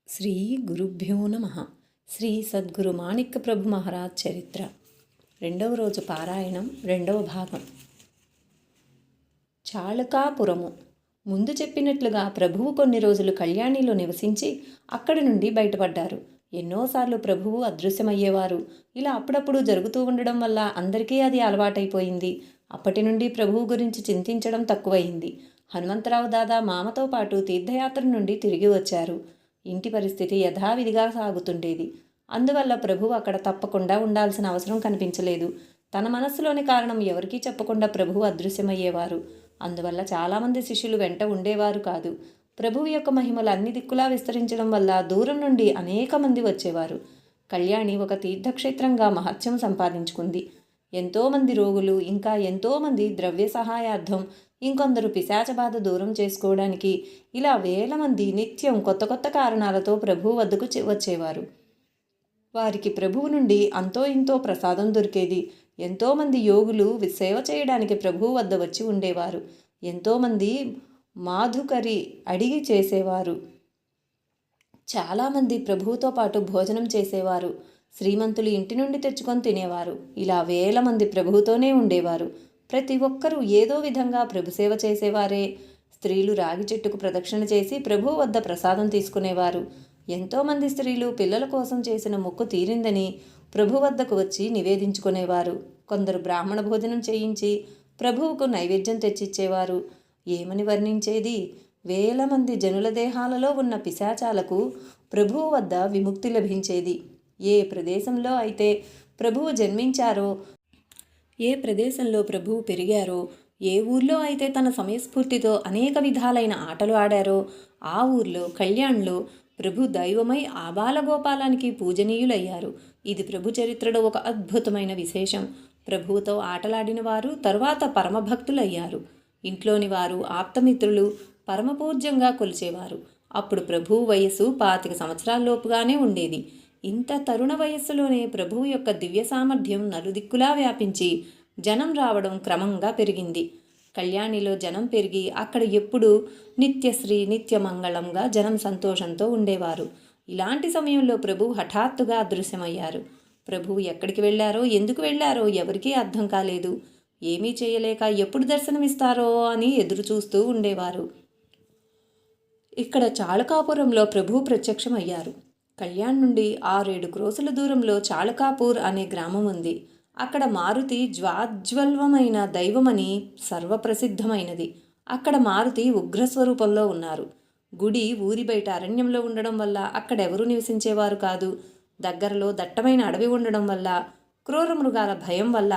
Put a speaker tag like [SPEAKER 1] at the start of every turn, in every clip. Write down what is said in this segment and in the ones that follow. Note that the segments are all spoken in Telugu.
[SPEAKER 1] శ్రీ గురుభ్యో నమ. శ్రీ సద్గురు మాణిక్య ప్రభు మహారాజ్ చరిత్ర రెండవ రోజు పారాయణం రెండవ భాగం. చాళకాపురము. ముందు చెప్పినట్లుగా ప్రభువు కొన్ని రోజులు కళ్యాణిలో నివసించి అక్కడి నుండి బయటపడ్డారు. ఎన్నోసార్లు ప్రభువు అదృశ్యమయ్యేవారు. ఇలా అప్పుడప్పుడు జరుగుతూ ఉండడం వల్ల అందరికీ అది అలవాటైపోయింది. అప్పటి నుండి ప్రభువు గురించి చింతించడం తక్కువయింది. హనుమంతరావు దాదా మామతో పాటు తీర్థయాత్ర నుండి తిరిగి వచ్చారు. ఇంటి పరిస్థితి యథావిధిగా సాగుతుండేది. అందువల్ల ప్రభువు అక్కడ తప్పకుండా ఉండాల్సిన అవసరం కనిపించలేదు. తన మనస్సులోని కారణం ఎవరికీ చెప్పకుండా ప్రభువు అదృశ్యమయ్యేవారు. అందువల్ల చాలామంది శిష్యులు వెంట ఉండేవారు కాదు. ప్రభువు యొక్క మహిమలు అన్ని దిక్కులా విస్తరించడం వల్ల దూరం నుండి అనేక మంది వచ్చేవారు. కళ్యాణి ఒక తీర్థక్షేత్రంగా మహత్యం సంపాదించుకుంది. ఎంతోమంది రోగులు, ఇంకా ఎంతోమంది ద్రవ్య సహాయార్థం, ఇంకొందరు పిశాచబాధ దూరం చేసుకోవడానికి, ఇలా వేల మంది నిత్యం కొత్త కొత్త కారణాలతో ప్రభువు వద్దకు వచ్చేవారు. వారికి ప్రభువు నుండి అంతో ఇంతో ప్రసాదం దొరికేది. ఎంతోమంది యోగులు సేవ చేయడానికి ప్రభువు వద్ద వచ్చి ఉండేవారు. ఎంతోమంది మాధుకరి అడిగి చేసేవారు. చాలామంది ప్రభువుతో పాటు భోజనం చేసేవారు. శ్రీమంతులు ఇంటి నుండి తెచ్చుకొని తినేవారు. ఇలా వేల మంది ప్రభువుతోనే ఉండేవారు. ప్రతి ఒక్కరూ ఏదో విధంగా ప్రభు సేవ చేసేవారే. స్త్రీలు రాగి చెట్టుకు ప్రదక్షిణ చేసి ప్రభువు వద్ద ప్రసాదం తీసుకునేవారు. ఎంతోమంది స్త్రీలు పిల్లల కోసం చేసిన మొక్కు తీరిందని ప్రభు వద్దకు వచ్చి నివేదించుకునేవారు. కొందరు బ్రాహ్మణ భోజనం చేయించి ప్రభువుకు నైవేద్యం తెచ్చిచ్చేవారు. ఏమని వర్ణించేది? వేల మంది జనుల దేహాలలో ఉన్న పిశాచాలకు ప్రభువు వద్ద విముక్తి లభించేది. ఏ ప్రదేశంలో అయితే ప్రభువు జన్మించారో, ఏ ప్రదేశంలో ప్రభువు పెరిగారో, ఏ ఊర్లో అయితే తన సమయస్ఫూర్తితో అనేక విధాలైన ఆటలు ఆడారో, ఆ ఊర్లో కళ్యాణ్లో ప్రభు దైవమై ఆబాలగోపాలానికి పూజనీయులయ్యారు. ఇది ప్రభు చరిత్రలో ఒక అద్భుతమైన విశేషం. ప్రభువుతో ఆటలాడిన వారు తరువాత పరమభక్తులయ్యారు. ఇంట్లోని వారు, ఆప్తమిత్రులు పరమపూజ్యంగా కొలిచేవారు. అప్పుడు ప్రభువు వయస్సు 25 సంవత్సరాల్లోపుగానే ఉండేది. ఇంత తరుణ వయస్సులోనే ప్రభువు యొక్క దివ్య సామర్థ్యం నలుదిక్కులా వ్యాపించి జనం రావడం క్రమంగా పెరిగింది. కళ్యాణిలో జనం పెరిగి అక్కడ ఎప్పుడూ నిత్యశ్రీ నిత్యమంగళంగా జనం సంతోషంతో ఉండేవారు. ఇలాంటి సమయంలో ప్రభువు హఠాత్తుగా అదృశ్యమయ్యారు. ప్రభువు ఎక్కడికి వెళ్ళారో, ఎందుకు వెళ్ళారో ఎవరికీ అర్థం కాలేదు. ఏమీ చేయలేక ఎప్పుడు దర్శనమిస్తారో అని ఎదురు చూస్తూ ఉండేవారు. ఇక్కడ చాళకాపురంలో ప్రభువు ప్రత్యక్షమయ్యారు. కళ్యాణ్ నుండి 6-7 క్రోసుల దూరంలో చాళకాపూర్ అనే గ్రామం ఉంది. అక్కడ మారుతి జ్వాజ్వల్వమైన దైవమని సర్వప్రసిద్ధమైనది. అక్కడ మారుతి ఉగ్రస్వరూపంలో ఉన్నారు. గుడి ఊరి బయట అరణ్యంలో ఉండడం వల్ల అక్కడెవరూ నివసించేవారు కాదు. దగ్గరలో దట్టమైన అడవి ఉండడం వల్ల, క్రూర మృగాల భయం వల్ల,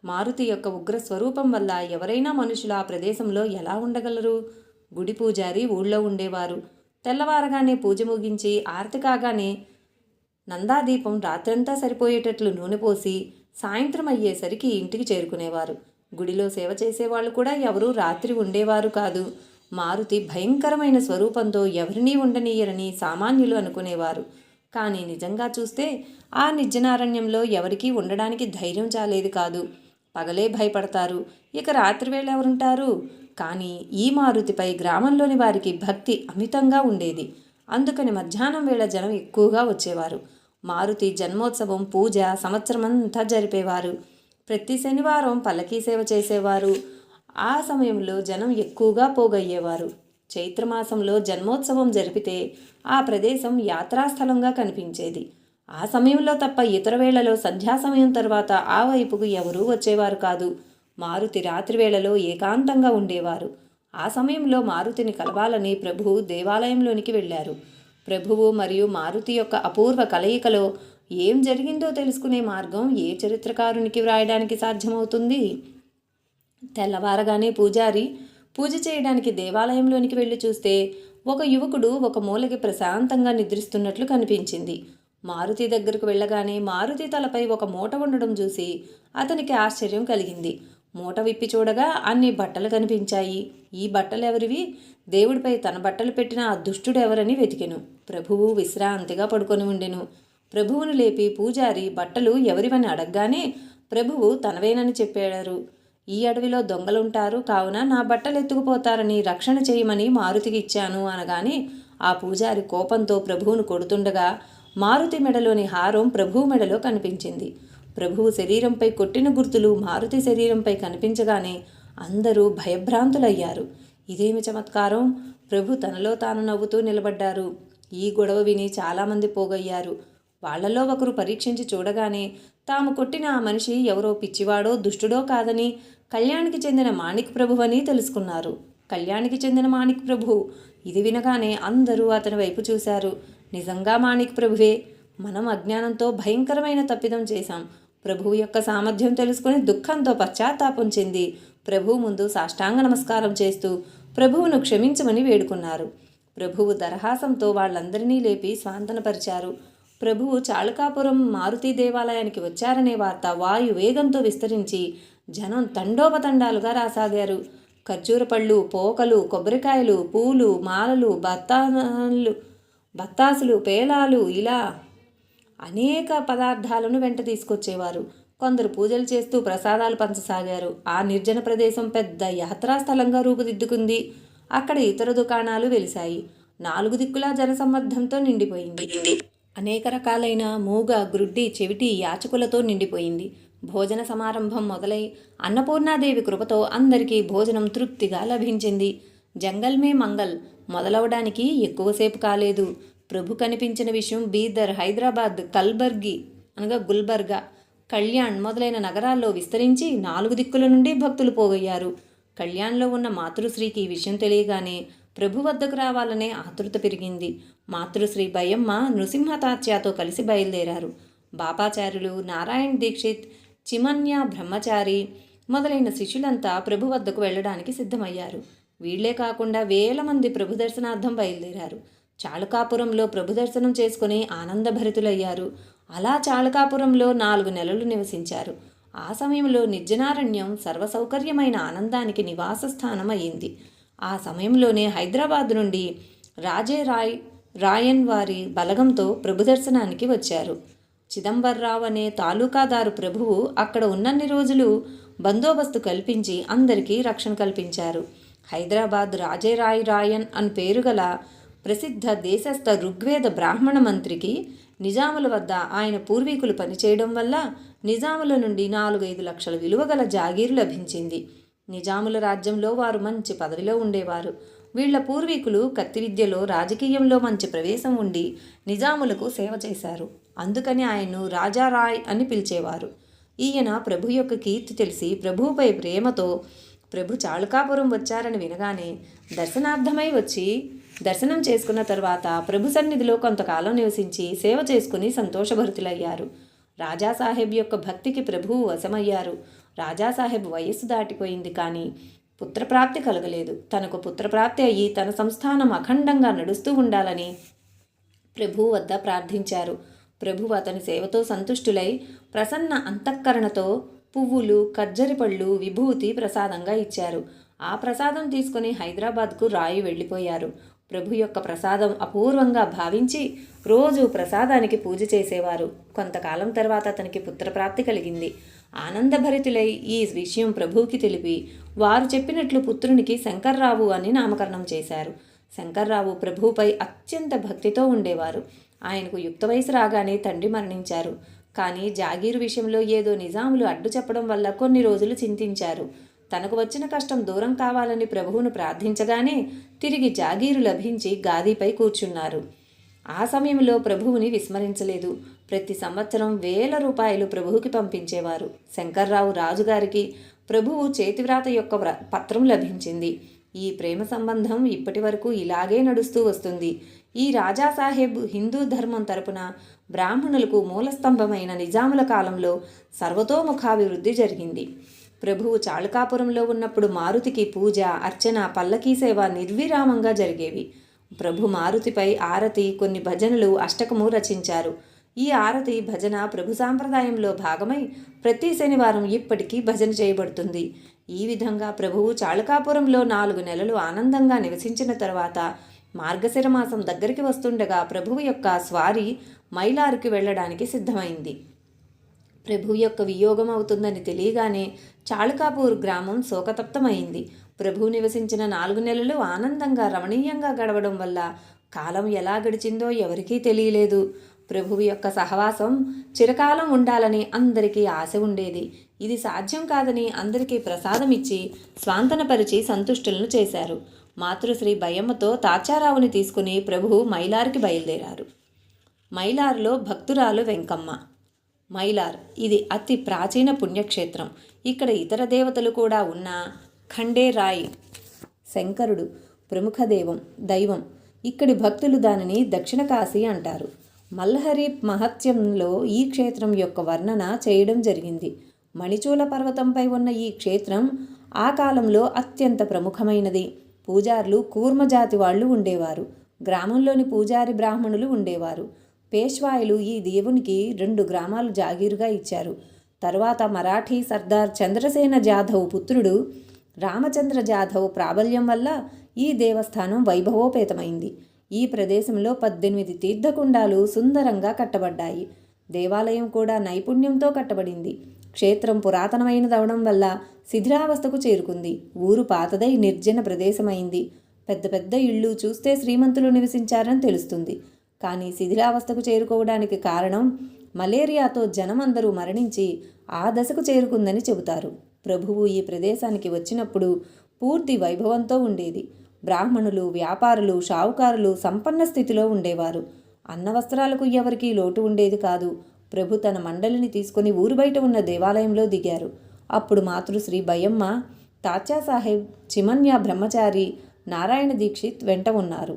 [SPEAKER 1] మారుతి యొక్క ఉగ్రస్వరూపం వల్ల ఎవరైనా మనుషులు ఆ ప్రదేశంలో ఎలా ఉండగలరు? గుడి పూజారి ఊళ్ళో ఉండేవారు. తెల్లవారగానే పూజ ముగించి ఆరతి కాగానే నందాదీపం రాత్రంతా సరిపోయేటట్లు నూనె పోసి సాయంత్రం అయ్యేసరికి ఇంటికి చేరుకునేవారు. గుడిలో సేవ చేసేవాళ్ళు కూడా ఎవరూ రాత్రి ఉండేవారు కాదు. మారుతి భయంకరమైన స్వరూపంతో ఎవరినీ ఉండనీయరని సామాన్యులు అనుకునేవారు. కానీ నిజంగా చూస్తే ఆ నిర్జనారణ్యంలో ఎవరికీ ఉండడానికి ధైర్యం చాలేదు కాదు. పగలే భయపడతారు, ఇక రాత్రివేళ ఎవరుంటారు? కానీ ఈ మారుతిపై గ్రామంలోని వారికి భక్తి అమితంగా ఉండేది. అందుకని మధ్యాహ్నం వేళ జనం ఎక్కువగా వచ్చేవారు. మారుతి జన్మోత్సవం, పూజ సంవత్సరమంతా జరిపేవారు. ప్రతి శనివారం పల్లకీ సేవ చేసేవారు. ఆ సమయంలో జనం ఎక్కువగా పోగయ్యేవారు. చైత్రమాసంలో జన్మోత్సవం జరిపితే ఆ ప్రదేశం యాత్రాస్థలంగా కనిపించేది. ఆ సమయంలో తప్ప ఇతర వేళలో సంధ్యా సమయం తర్వాత ఆ వైపుకు ఎవరూ వచ్చేవారు కాదు. మారుతి రాత్రి వేళలో ఏకాంతంగా ఉండేవారు. ఆ సమయంలో మారుతిని కలవాలని ప్రభువు దేవాలయంలోనికి వెళ్ళారు. ప్రభువు మరియు మారుతి యొక్క అపూర్వ కలయికలో ఏం జరిగిందో తెలుసుకునే మార్గం ఏ చరిత్రకారునికి వ్రాయడానికి సాధ్యమవుతుంది? తెల్లవారగానే పూజారి పూజ చేయడానికి దేవాలయంలోనికి వెళ్ళి చూస్తే ఒక యువకుడు ఒక మూలకి ప్రశాంతంగా నిద్రిస్తున్నట్లు కనిపించింది. మారుతి దగ్గరకు వెళ్ళగానే మారుతి తలపై ఒక మూట ఉండడం చూసి అతనికి ఆశ్చర్యం కలిగింది. మూట విప్పి చూడగా అన్ని బట్టలు కనిపించాయి. ఈ బట్టలు ఎవరివి? దేవుడిపై తన బట్టలు పెట్టిన ఆ దుష్టుడు ఎవరని వెతికెను. ప్రభువు విశ్రాంతిగా పడుకొని ఉండెను. ప్రభువును లేపి పూజారి బట్టలు ఎవరివని అడగగానే ప్రభువు తనవేనని చెప్పారు. ఈ అడవిలో దొంగలుంటారు కావున నా బట్టలు ఎత్తుకుపోతారని రక్షణ చేయమని మారుతికి ఇచ్చాను అనగానే ఆ పూజారి కోపంతో ప్రభువును కొడుతుండగా మారుతి మెడలోని హారం ప్రభువు మెడలో కనిపించింది. ప్రభువు శరీరంపై కొట్టిన గుర్తులు మారుతి శరీరంపై కనిపించగానే అందరూ భయభ్రాంతులయ్యారు. ఇదేమి చమత్కారం! ప్రభు తనలో తాను నవ్వుతూ నిలబడ్డారు. ఈ గొడవ విని చాలామంది పోగయ్యారు. వాళ్లలో ఒకరు పరీక్షించి చూడగానే తాము కొట్టిన ఆ మనిషి ఎవరో పిచ్చివాడో దుష్టుడో కాదని కళ్యాణికి చెందిన మాణిక్ ప్రభు అని తెలుసుకున్నారు. కళ్యాణికి చెందిన మాణిక్ ప్రభు! ఇది వినగానే అందరూ అతని వైపు చూశారు. నిజంగా మాణిక్ ప్రభువే! మనం అజ్ఞానంతో భయంకరమైన తప్పిదం చేశాం. ప్రభువు యొక్క సామర్థ్యం తెలుసుకుని దుఃఖంతో పశ్చాత్తాపం చెంది ప్రభువు ముందు సాష్టాంగ నమస్కారం చేస్తూ ప్రభువును క్షమించమని వేడుకున్నారు. ప్రభువు దరహాసంతో వాళ్ళందరినీ లేపి స్వాంతనపరిచారు. ప్రభువు చాళుకాపురం మారుతి దేవాలయానికి వచ్చారనే వార్త వాయు వేగంతో విస్తరించి జనం తండోపతండాలుగా రాసాగారు. ఖర్జూర పళ్ళు, పోకలు, కొబ్బరికాయలు, పూలు, మాలలు, బత్తాసులు, పేలాలు ఇలా అనేక పదార్థాలను వెంట తీసుకొచ్చేవారు. కొందరు పూజలు చేస్తూ ప్రసాదాలు పంచసాగారు. ఆ నిర్జన ప్రదేశం పెద్ద యాత్రాస్థలంగా రూపుదిద్దుకుంది. అక్కడ ఇతర దుకాణాలు వెలిశాయి. 4 దిక్కులా జనసమ్మర్దంతో నిండిపోయింది. అనేక రకాలైన మూగ, గ్రుడ్డి, చెవిటి యాచకులతో నిండిపోయింది. భోజన సమారంభం మొదలై అన్నపూర్ణాదేవి కృపతో అందరికీ భోజనం తృప్తిగా లభించింది. జంగల్ మే మంగల్ మొదలవడానికి ఎక్కువసేపు కాలేదు. ప్రభు కనిపించిన విషయం బీదర్, హైదరాబాద్, కల్బర్గి అనగా గుల్బర్గా, కళ్యాణ్ మొదలైన నగరాల్లో విస్తరించి 4 దిక్కుల నుండి భక్తులు పోగయ్యారు. కళ్యాణ్లో ఉన్న మాతృశ్రీకి ఈ విషయం తెలియగానే ప్రభు వద్దకు రావాలనే ఆతృత పెరిగింది. మాతృశ్రీ భయమ్మ నృసింహతాత్యాతో కలిసి బయలుదేరారు. బాపాచార్యులు, నారాయణ్ దీక్షిత్, చిమన్య బ్రహ్మచారి మొదలైన శిష్యులంతా ప్రభు వద్దకు వెళ్ళడానికి సిద్ధమయ్యారు. వీళ్లే కాకుండా వేల మంది ప్రభు దర్శనార్థం బయలుదేరారు. చాళుకాపురంలో ప్రభు దర్శనం చేసుకుని ఆనందభరితులయ్యారు. అలా చాళుకాపురంలో 4 నెలలు నివసించారు. ఆ సమయంలో నిర్జనారణ్యం సర్వసౌకర్యమైన ఆనందానికి నివాస స్థానం అయింది. ఆ సమయంలోనే హైదరాబాద్ నుండి రాయన్ వారి బలగంతో ప్రభు దర్శనానికి వచ్చారు. చిదంబర్రావు అనే తాలూకాదారు ప్రభువు అక్కడ ఉన్నన్ని రోజులు బందోబస్తు కల్పించి అందరికీ రక్షణ కల్పించారు. హైదరాబాద్ రాయన్ అని పేరు గల ప్రసిద్ధ దేశస్థ ఋగ్వేద బ్రాహ్మణ మంత్రికి నిజాముల వద్ద ఆయన పూర్వీకులు పనిచేయడం వల్ల నిజాముల నుండి 4-5 లక్షల విలువ గల జాగీరు లభించింది. నిజాముల రాజ్యంలో వారు మంచి పదవిలో ఉండేవారు. వీళ్ల పూర్వీకులు కత్తి విద్యలో, రాజకీయంలో మంచి ప్రవేశం ఉండి నిజాములకు సేవ చేశారు. అందుకని ఆయన్ను రాజారాయ్ అని పిలిచేవారు. ఈయన ప్రభు యొక్క కీర్తి తెలిసి ప్రభువుపై ప్రేమతో ప్రభు చాళుకాపురం వచ్చారని వినగానే దర్శనార్థమై వచ్చి దర్శనం చేసుకున్న తర్వాత ప్రభు సన్నిధిలో కొంతకాలం నివసించి సేవ చేసుకుని సంతోషభరితులయ్యారు. రాజాసాహెబ్ యొక్క భక్తికి ప్రభువు వశమయ్యారు. రాజాసాహెబ్ వయస్సు దాటిపోయింది, కానీ పుత్రప్రాప్తి కలగలేదు. తనకు పుత్రప్రాప్తి అయ్యి తన సంస్థానం అఖండంగా నడుస్తూ ఉండాలని ప్రభువు వద్ద ప్రార్థించారు. ప్రభువు అతని సేవతో సంతుష్టులై ప్రసన్న అంతఃకరణతో పువ్వులు, ఖర్జరి పళ్ళు, విభూతి ప్రసాదంగా ఇచ్చారు. ఆ ప్రసాదం తీసుకుని హైదరాబాద్కు రాయి వెళ్ళిపోయారు. ప్రభు యొక్క ప్రసాదం అపూర్వంగా భావించి రోజు ప్రసాదానికి పూజ చేసేవారు. కొంతకాలం తర్వాత అతనికి పుత్రప్రాప్తి కలిగింది. ఆనందభరితులై ఈ విషయం ప్రభువుకి తెలిపి వారు చెప్పినట్లు పుత్రునికి శంకర్రావు అని నామకరణం చేశారు. శంకర్రావు ప్రభువుపై అత్యంత భక్తితో ఉండేవారు. ఆయనకు యుక్త వయసు రాగానే తండ్రి మరణించారు. కానీ జాగీరు విషయంలో ఏదో నిజాములు అడ్డు చెప్పడం వల్ల కొన్ని రోజులు చింతించారు. తనకు వచ్చిన కష్టం దూరం కావాలని ప్రభువును ప్రార్థించగానే తిరిగి జాగీరు లభించి గాదీపై కూర్చున్నారు. ఆ సమయంలో ప్రభువుని విస్మరించలేదు. ప్రతి సంవత్సరం వేల రూపాయలు ప్రభువుకి పంపించేవారు. శంకర్రావు రాజుగారికి ప్రభువు చేతివ్రాత యొక్క పత్రం లభించింది. ఈ ప్రేమ సంబంధం ఇప్పటి వరకు ఇలాగే నడుస్తూ వస్తుంది. ఈ రాజాసాహెబ్ హిందూ ధర్మం తరపున బ్రాహ్మణులకు మూలస్తంభమైన నిజాముల కాలంలో సర్వతోముఖాభివృద్ధి జరిగింది. ప్రభువు చాళుకాపురంలో ఉన్నప్పుడు మారుతికి పూజ, అర్చన, పల్లకీ సేవ నిర్విరామంగా జరిగేవి. ప్రభు మారుతిపై ఆరతి, కొన్ని భజనలు, అష్టకము రచించారు. ఈ ఆరతి భజన ప్రభు సాంప్రదాయంలో భాగమై ప్రతి శనివారం ఇప్పటికీ భజన చేయబడుతుంది. ఈ విధంగా ప్రభువు చాళుకాపురంలో 4 నెలలు ఆనందంగా నివసించిన తర్వాత మార్గశిర మాసం దగ్గరికి వస్తుండగా ప్రభువు యొక్క స్వారీ మైలారుకి వెళ్ళడానికి సిద్ధమైంది. ప్రభు యొక్క వియోగం అవుతుందని తెలియగానే చాళుకాపూర్ గ్రామం శోకతప్తమైంది. ప్రభు నివసించిన 4 నెలలు ఆనందంగా రమణీయంగా గడవడం వల్ల కాలం ఎలా గడిచిందో ఎవరికీ తెలియలేదు. ప్రభువు యొక్క సహవాసం చిరకాలం ఉండాలని అందరికీ ఆశ ఉండేది. ఇది సాధ్యం కాదని అందరికీ ప్రసాదం ఇచ్చి స్వాంతనపరిచి సంతుష్టులను చేశారు. మాతృశ్రీ బయ్యమ్మతో తాచారావుని తీసుకుని ప్రభువు మైలార్కి బయలుదేరారు. మైలార్లో భక్తురాలు వెంకమ్మ. మైలార్ ఇది అతి ప్రాచీన పుణ్యక్షేత్రం. ఇక్కడ ఇతర దేవతలు కూడా ఉన్నా ఖండేరాయ్ శంకరుడు ప్రముఖ దైవం. ఇక్కడి భక్తులు దానిని దక్షిణ కాశీ అంటారు. మల్హరి మహత్యంలో ఈ క్షేత్రం యొక్క వర్ణన చేయడం జరిగింది. మణిచూల పర్వతంపై ఉన్న ఈ క్షేత్రం ఆ కాలంలో అత్యంత ప్రముఖమైనది. పూజారులు కూర్మజాతి వాళ్ళు ఉండేవారు. గ్రామంలోని పూజారి బ్రాహ్మణులు ఉండేవారు. పేష్వాయిలు ఈ దేవునికి 2 గ్రామాలు జాగీరుగా ఇచ్చారు. తరువాత మరాఠీ సర్దార్ చంద్రసేన జాధవ్ పుత్రుడు రామచంద్ర జాధవ్ ప్రాబల్యం వల్ల ఈ దేవస్థానం వైభవోపేతమైంది. ఈ ప్రదేశంలో 18 తీర్థకుండాలు సుందరంగా కట్టబడ్డాయి. దేవాలయం కూడా నైపుణ్యంతో కట్టబడింది. క్షేత్రం పురాతనమైనదవడం వల్ల శిథిలావస్థకు చేరుకుంది. ఊరు పాతదై నిర్జన ప్రదేశమైంది. పెద్ద పెద్ద ఇళ్ళు చూస్తే శ్రీమంతులు నివసించారని తెలుస్తుంది. కానీ శిథిలావస్థకు చేరుకోవడానికి కారణం మలేరియాతో జనమందరూ మరణించి ఆ దశకు చేరుకుందని చెబుతారు. ప్రభువు ఈ ప్రదేశానికి వచ్చినప్పుడు పూర్తి వైభవంతో ఉండేది. బ్రాహ్మణులు, వ్యాపారులు, షావుకారులు సంపన్న స్థితిలో ఉండేవారు. అన్నవస్త్రాలకు ఎవరికీ లోటు ఉండేది కాదు. ప్రభు తన మండలిని తీసుకుని ఊరు బయట ఉన్న దేవాలయంలో దిగారు. అప్పుడు మాతృశ్రీ బయ్యమ్మ, తాత్యాసాహెబ్, చిమన్యా బ్రహ్మచారి, నారాయణ దీక్షిత్ వెంట ఉన్నారు.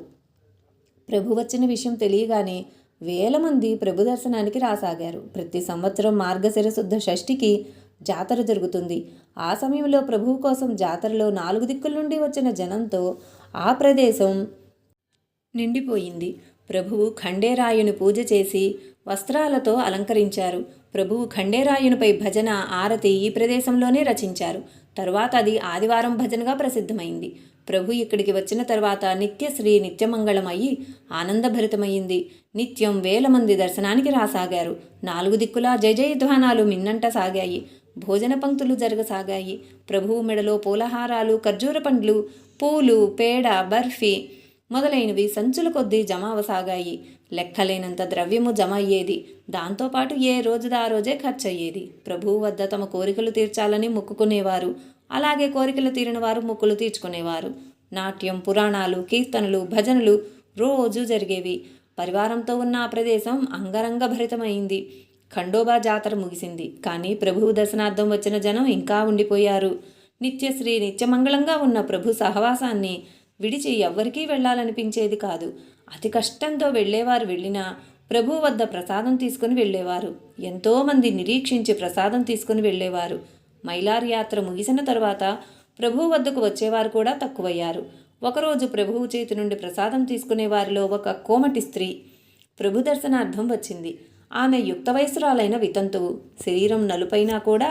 [SPEAKER 1] ప్రభు వచ్చిన విషయం తెలియగానే వేల మంది ప్రభు దర్శనానికి రాసాగారు. ప్రతి సంవత్సరం మార్గశిర శుద్ధ షష్ఠికి జాతర జరుగుతుంది. ఆ సమయంలో ప్రభువు కోసం జాతరలో 4 దిక్కుల నుండి వచ్చిన జనంతో ఆ ప్రదేశం నిండిపోయింది. ప్రభువు ఖండేరాయుని పూజ చేసి వస్త్రాలతో అలంకరించారు. ప్రభువు ఖండేరాయునిపై భజన, ఆరతి ఈ ప్రదేశంలోనే రచించారు. తరువాత అది ఆదివారం భజనగా ప్రసిద్ధమైంది. ప్రభు ఇక్కడికి వచ్చిన తర్వాత నిత్యశ్రీ నిత్యమంగళమయ్యి ఆనందభరితమైంది. నిత్యం వేల మంది దర్శనానికి రాసాగారు. 4 దిక్కులా జయజయధ్వానాలు మిన్నంట సాగాయి. భోజన పంక్తులు జరగసాగాయి. ప్రభువు మెడలో పూలహారాలు, ఖర్జూర పండ్లు, పూలు, పేడ, బర్ఫీ మొదలైనవి సంచుల కొద్దీ జమ అవసాగాయి. లెక్కలేనంత ద్రవ్యము జమ అయ్యేది. దాంతోపాటు ఏ రోజుదా రోజే ఖర్చు అయ్యేది. ప్రభువు వద్ద తమ కోరికలు తీర్చాలని మొక్కుకునేవారు. అలాగే కోరికలు తీరిన వారు మొక్కులు తీర్చుకునేవారు. నాట్యం, పురాణాలు, కీర్తనలు, భజనలు రోజు జరిగేవి. పరివారంతో ఉన్న ఆ ప్రదేశం అంగరంగ భరితమైంది. ఖండోబా జాతర ముగిసింది. కానీ ప్రభువు దర్శనార్థం వచ్చిన జనం ఇంకా ఉండిపోయారు. నిత్యశ్రీ నిత్యమంగళంగా ఉన్న ప్రభు సహవాసాన్ని విడిచి ఎవ్వరికీ వెళ్ళాలనిపించేది కాదు. అతి కష్టంతో వెళ్ళేవారు వెళ్ళినా ప్రభు వద్ద ప్రసాదం తీసుకుని వెళ్ళేవారు. ఎంతోమంది నిరీక్షించి ప్రసాదం తీసుకుని వెళ్ళేవారు. మైలార్ యాత్ర ముగిసిన తరువాత ప్రభువు వద్దకు వచ్చేవారు కూడా తక్కువయ్యారు. ఒకరోజు ప్రభువు చేతి నుండి ప్రసాదం తీసుకునే వారిలో ఒక కోమటి స్త్రీ ప్రభు దర్శనార్థం వచ్చింది. ఆమె యుక్త వయసురాలైన వితంతువు. శరీరం నలుపైనా కూడా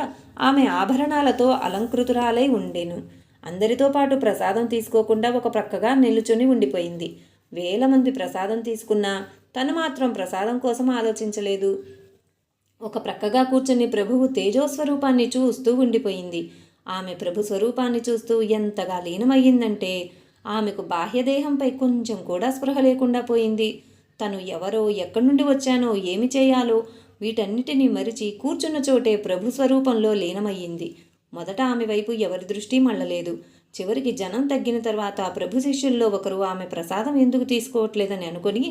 [SPEAKER 1] ఆమె ఆభరణాలతో అలంకృతురాలై ఉండెను. అందరితో పాటు ప్రసాదం తీసుకోకుండా ఒక ప్రక్కగా నిలుచుని ఉండిపోయింది. వేల మంది ప్రసాదం తీసుకున్నా తను మాత్రం ప్రసాదం కోసం ఆలోచించలేదు. ఒక ప్రక్కగా కూర్చుని ప్రభువు తేజోస్వరూపాన్ని చూస్తూ ఉండిపోయింది. ఆమె ప్రభు స్వరూపాన్ని చూస్తూ ఎంతగా లీనమయ్యిందంటే ఆమెకు బాహ్యదేహంపై కొంచెం కూడా స్పృహ లేకుండా పోయింది. తను ఎవరో, ఎక్కడి నుండి వచ్చానో, ఏమి చేయాలో వీటన్నిటినీ మరిచి కూర్చున్న చోటే ప్రభు స్వరూపంలో లీనమయ్యింది. మొదట ఆమె వైపు ఎవరి దృష్టి మళ్ళలేదు. చివరికి జనం తగ్గిన తర్వాత ప్రభు శిష్యుల్లో ఒకరు ఆమె ప్రసాదం ఎందుకు తీసుకోవట్లేదని అనుకుని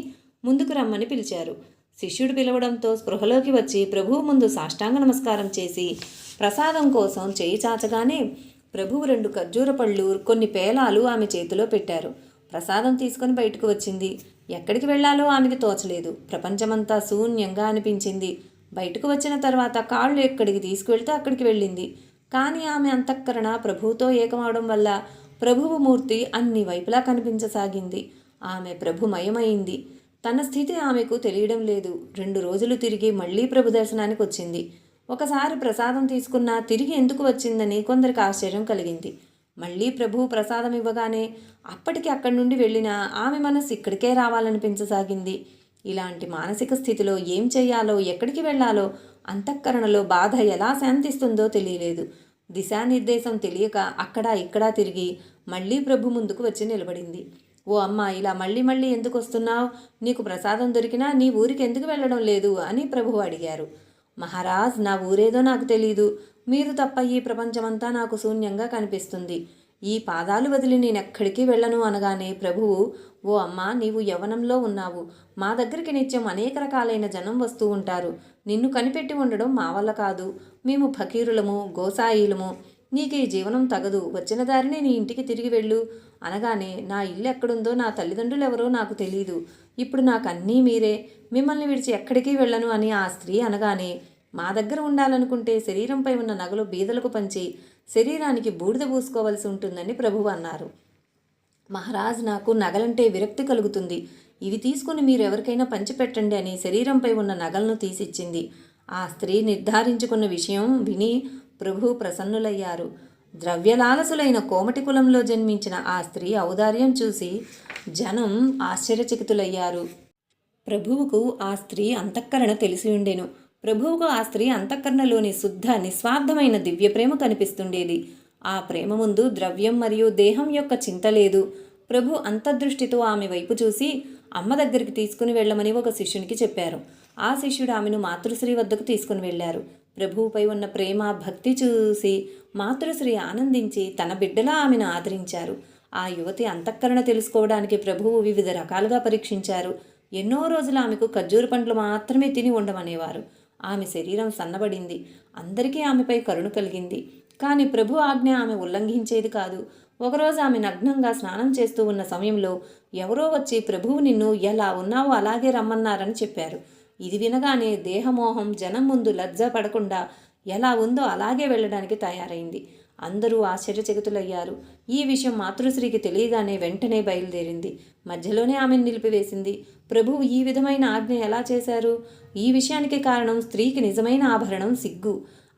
[SPEAKER 1] ముందుకు రమ్మని పిలిచారు. శిష్యుడు పిలవడంతో స్పృహలోకి వచ్చి ప్రభువు ముందు సాష్టాంగ నమస్కారం చేసి ప్రసాదం కోసం చేయి చాచగానే ప్రభువు 2 ఖర్జూర పళ్ళు, కొన్ని పేలాలు ఆమె చేతిలో పెట్టారు. ప్రసాదం తీసుకొని బయటకు వచ్చింది. ఎక్కడికి వెళ్లాలో ఆమెకి తోచలేదు. ప్రపంచమంతా శూన్యంగా అనిపించింది. బయటకు వచ్చిన తర్వాత కాళ్ళు ఎక్కడికి తీసుకువెళ్తే అక్కడికి వెళ్ళింది. కానీ ఆమె అంతఃకరణ ప్రభువుతో ఏకమవడం వల్ల ప్రభువు మూర్తి అన్ని వైపులా కనిపించసాగింది. ఆమె ప్రభుమయమైంది. తన స్థితి ఆమెకు తెలియడం లేదు. 2 రోజులు తిరిగి మళ్లీ ప్రభు దర్శనానికి వచ్చింది. ఒకసారి ప్రసాదం తీసుకున్నా తిరిగి ఎందుకు వచ్చిందని కొందరికి ఆశ్చర్యం కలిగింది. మళ్లీ ప్రభువు ప్రసాదం ఇవ్వగానే అప్పటికి అక్కడి నుండి వెళ్ళినా ఆమె మనసు ఇక్కడికే రావాలనిపించసాగింది. ఇలాంటి మానసిక స్థితిలో ఏం చెయ్యాలో, ఎక్కడికి వెళ్లాలో, అంతఃకరణలో బాధ ఎలా శాంతిస్తుందో తెలియలేదు. దిశానిర్దేశం తెలియక అక్కడా ఇక్కడా తిరిగి మళ్లీ ప్రభు ముందుకు వచ్చి నిలబడింది. ఓ అమ్మ, ఇలా మళ్ళీ మళ్ళీ ఎందుకు వస్తున్నావు? నీకు ప్రసాదం దొరికినా నీ ఊరికి ఎందుకు వెళ్ళడం లేదు అని ప్రభువు అడిగారు. మహారాజ్, నా ఊరేదో నాకు తెలీదు. మీరు తప్ప ఈ ప్రపంచమంతా నాకు శూన్యంగా కనిపిస్తుంది. ఈ పాదాలు వదిలి నేనెక్కడికి వెళ్ళను అనగానే ప్రభువు, ఓ అమ్మ, నీవు యవ్వనంలో ఉన్నావు. మా దగ్గరికి నిత్యం అనేక రకాలైన జనం వస్తూ ఉంటారు. నిన్ను కనిపెట్టి ఉండడం మా వల్ల కాదు. మేము ఫకీరులము, గోసాయిలము. నీకు ఈ జీవనం తగదు. వచ్చిన దారిని నీ ఇంటికి తిరిగి వెళ్ళు అనగానే, నా ఇల్లు ఎక్కడుందో, నా తల్లిదండ్రులు ఎవరో నాకు తెలీదు. ఇప్పుడు నాకు అన్నీ మీరే. మిమ్మల్ని విడిచి ఎక్కడికి వెళ్ళను అని ఆ స్త్రీ అనగానే, మా దగ్గర ఉండాలనుకుంటే శరీరంపై ఉన్న నగలు బీదలకు పంచి శరీరానికి బూడిద పూసుకోవలసి ఉంటుందని ప్రభువు అన్నారు. మహారాజ్, నాకు నగలంటే విరక్తి కలుగుతుంది. ఇవి తీసుకుని మీరు ఎవరికైనా పంచిపెట్టండి అని శరీరంపై ఉన్న నగలను తీసిచ్చింది. ఆ స్త్రీ నిర్ధారించుకున్న విషయం విని ప్రభువు ప్రసన్నులయ్యారు. ద్రవ్యలాలసులైన కోమటి కులంలో జన్మించిన ఆ స్త్రీ ఔదార్యం చూసి జనం ఆశ్చర్యచకితులయ్యారు. ప్రభువుకు ఆ స్త్రీ అంతఃకరణ తెలిసి ఉండెను. ప్రభువుకు ఆ స్త్రీ అంతఃకరణలోని శుద్ధ నిస్వార్థమైన దివ్యప్రేమ కనిపిస్తుండేది. ఆ ప్రేమ ముందు ద్రవ్యం మరియు దేహం యొక్క చింత లేదు. ప్రభు అంతర్దృష్టితో ఆమె వైపు చూసి అమ్మ దగ్గరికి తీసుకుని వెళ్ళమని ఒక శిష్యునికి చెప్పారు. ఆ శిష్యుడు ఆమెను మాతృశ్రీ వద్దకు తీసుకుని వెళ్ళారు. ప్రభువుపై ఉన్న ప్రేమ, భక్తి చూసి మాతృశ్రీ ఆనందించి తన బిడ్డలా ఆమెను ఆదరించారు. ఆ యువతి అంతఃకరణ తెలుసుకోవడానికి ప్రభువు వివిధ రకాలుగా పరీక్షించారు. ఎన్నో రోజులు ఆమెకు ఖర్జూర పండ్లు మాత్రమే తిని ఉండమనేవారు. ఆమె శరీరం సన్నబడింది. అందరికీ ఆమెపై కరుణ కలిగింది. కానీ ప్రభు ఆజ్ఞ ఆమె ఉల్లంఘించేది కాదు. ఒకరోజు ఆమె నగ్నంగా స్నానం చేస్తూ ఉన్న సమయంలో ఎవరో వచ్చి, ప్రభువు నిన్ను ఎలా ఉన్నావో అలాగే రమ్మన్నారని చెప్పారు. ఇది వినగానే దేహమోహం జనం ముందు లజ్జ పడకుండా ఎలా ఉందో అలాగే వెళ్ళడానికి తయారైంది. అందరూ ఆశ్చర్యచకితులయ్యారు. ఈ విషయం మాతృశ్రీకి తెలియగానే వెంటనే బయలుదేరింది. మధ్యలోనే ఆమెను నిలిపివేసింది. ప్రభువు ఈ విధమైన ఆజ్ఞ ఎలా చేశారు? ఈ విషయానికి కారణం స్త్రీకి నిజమైన ఆభరణం సిగ్గు.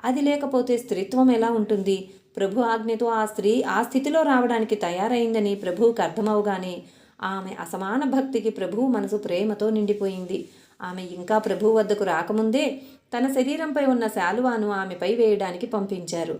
[SPEAKER 1] అది లేకపోతే స్త్రీత్వం ఎలా ఉంటుంది? ప్రభు ఆజ్ఞతో ఆ స్త్రీ ఆ స్థితిలో రావడానికి తయారైందని ప్రభువుకు అర్థమవగానే ఆమె అసమాన భక్తికి ప్రభువు మనసు ప్రేమతో నిండిపోయింది. ఆమె ఇంకా ప్రభువు వద్దకు రాకముందే తన శరీరంపై ఉన్న శాలువాను ఆమెపై వేయడానికి పంపించారు.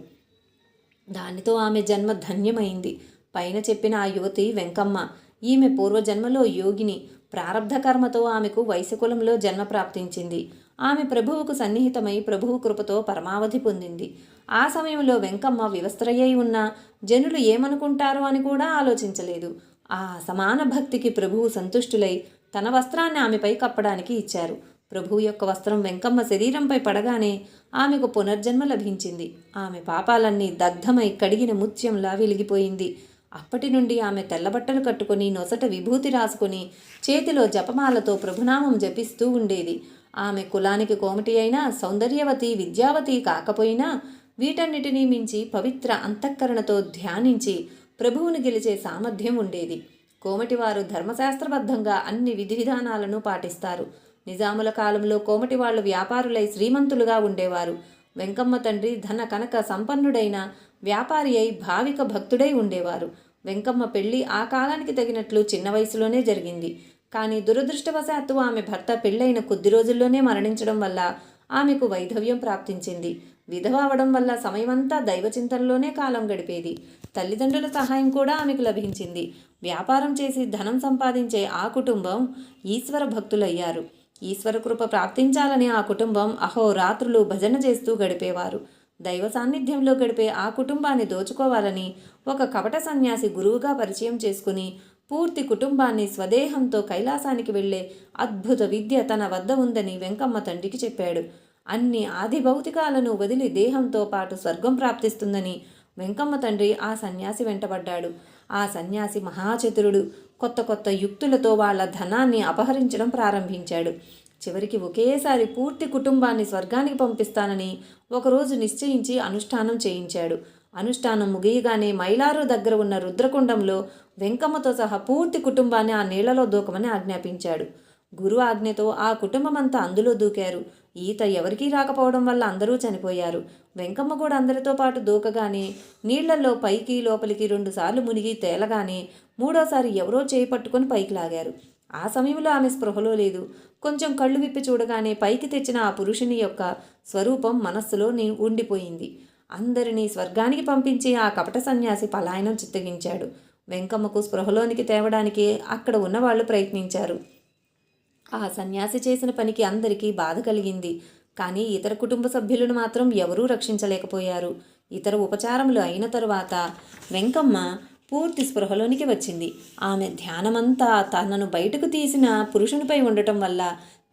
[SPEAKER 1] దానితో ఆమె జన్మ ధన్యమైంది. పైన చెప్పిన ఆ యువతి వెంకమ్మ. ఈమె పూర్వజన్మలో యోగిని. ప్రారబ్ధ కర్మతో ఆమెకు వైశ్యకులంలో జన్మ ప్రాప్తించింది. ఆమె ప్రభువుకు సన్నిహితమై ప్రభువు కృపతో పరమావధి పొందింది. ఆ సమయంలో వెంకమ్మ వివస్త్రయ్యై ఉన్న జనులు ఏమనుకుంటారో అని కూడా ఆలోచించలేదు. ఆ సమాన భక్తికి ప్రభువు సంతుష్టులై తన వస్త్రాన్ని ఆమెపై కప్పడానికి ఇచ్చారు. ప్రభువు యొక్క వస్త్రం వెంకమ్మ శరీరంపై పడగానే ఆమెకు పునర్జన్మ లభించింది. ఆమె పాపాలన్నీ దగ్ధమై కడిగిన ముత్యంలా వెలిగిపోయింది. అప్పటి నుండి ఆమె తెల్లబట్టలు కట్టుకుని నొసట విభూతి రాసుకుని చేతిలో జపమాలతో ప్రభునామం జపిస్తూ ఉండేది. ఆమె కులానికి కోమటి అయినా సౌందర్యవతి, విద్యావతి కాకపోయినా వీటన్నిటినీ మించి పవిత్ర అంతఃకరణతో ధ్యానించి ప్రభువును గెలిచే సామర్థ్యం ఉండేది. కోమటివారు ధర్మశాస్త్రబద్ధంగా అన్ని విధి విధానాలను పాటిస్తారు. నిజాముల కాలంలో కోమటి వాళ్ళు వ్యాపారులై శ్రీమంతులుగా ఉండేవారు. వెంకమ్మ తండ్రి ధన కనక సంపన్నుడైన వ్యాపారి అయి భావిక భక్తుడై ఉండేవారు. వెంకమ్మ పెళ్లి ఆ కాలానికి తగినట్లు చిన్న వయసులోనే జరిగింది. కానీ దురదృష్టవశాత్తు ఆమె భర్త పెళ్ళైన కొద్ది రోజుల్లోనే మరణించడం వల్ల ఆమెకు వైధవ్యం ప్రాప్తించింది. విధవ అవడం వల్ల సమయమంతా దైవచింతనలోనే కాలం గడిపేది. తల్లిదండ్రుల సహాయం కూడా ఆమెకు లభించింది. వ్యాపారం చేసి ధనం సంపాదించే ఆ కుటుంబం ఈశ్వర భక్తులయ్యారు. ఈశ్వర కృప ప్రాప్తించాలని ఆ కుటుంబం అహోరాత్రులు భజన చేస్తూ గడిపేవారు. దైవ సాన్నిధ్యంలో గడిపే ఆ కుటుంబాన్ని దోచుకోవాలని ఒక కపట సన్యాసి గురువుగా పరిచయం చేసుకుని పూర్తి కుటుంబాన్ని స్వదేహంతో కైలాసానికి వెళ్లే అద్భుత విద్య తన వద్ద ఉందని వెంకమ్మ తండ్రికి చెప్పాడు. అన్ని ఆది భౌతికాలను వదిలి దేహంతో పాటు స్వర్గం ప్రాప్తిస్తుందని వెంకమ్మ తండ్రి ఆ సన్యాసి వెంటబడ్డాడు. ఆ సన్యాసి మహాచతురుడు. కొత్త కొత్త యుక్తులతో వాళ్ల ధనాన్ని అపహరించడం ప్రారంభించాడు. చివరికి ఒకేసారి పూర్తి కుటుంబాన్ని స్వర్గానికి పంపిస్తానని ఒకరోజు నిశ్చయించి అనుష్ఠానం చేయించాడు. అనుష్ఠానం ముగియగానే మైలారు దగ్గర ఉన్న రుద్రకుండంలో వెంకమ్మతో సహా పూర్తి కుటుంబాన్ని ఆ నీళ్లలో దూకమని ఆజ్ఞాపించాడు. గురు ఆజ్ఞతో ఆ కుటుంబమంతా అందులో దూకారు. ఈత ఎవరికీ రాకపోవడం వల్ల అందరూ చనిపోయారు. వెంకమ్మ కూడా అందరితో పాటు దూకగానే నీళ్లలో పైకి లోపలికి 2 సార్లు మునిగి తేలగానే మూడోసారి ఎవరో చేయి పట్టుకొని పైకి లాగారు. ఆ సమయంలో ఆమె స్పృహలో లేదు. కొంచెం కళ్ళు విప్పి చూడగానే పైకి తెచ్చిన ఆ పురుషుని యొక్క స్వరూపం మనస్సులో ఉండిపోయింది. అందరినీ స్వర్గానికి పంపించి ఆ కపట సన్యాసి పలాయనం చిత్తగించాడు. వెంకమ్మకు స్పృహలోనికి తేవడానికి అక్కడ ఉన్నవాళ్ళు ప్రయత్నించారు. ఆ సన్యాసి చేసిన పనికి అందరికీ బాధ కలిగింది. కానీ ఇతర కుటుంబ సభ్యులను మాత్రం ఎవరూ రక్షించలేకపోయారు. ఇతర ఉపచారములు అయిన తరువాత వెంకమ్మ పూర్తి స్పృహలోనికి వచ్చింది. ఆమె ధ్యానమంతా తనను బయటకు తీసిన పురుషునిపై ఉండటం వల్ల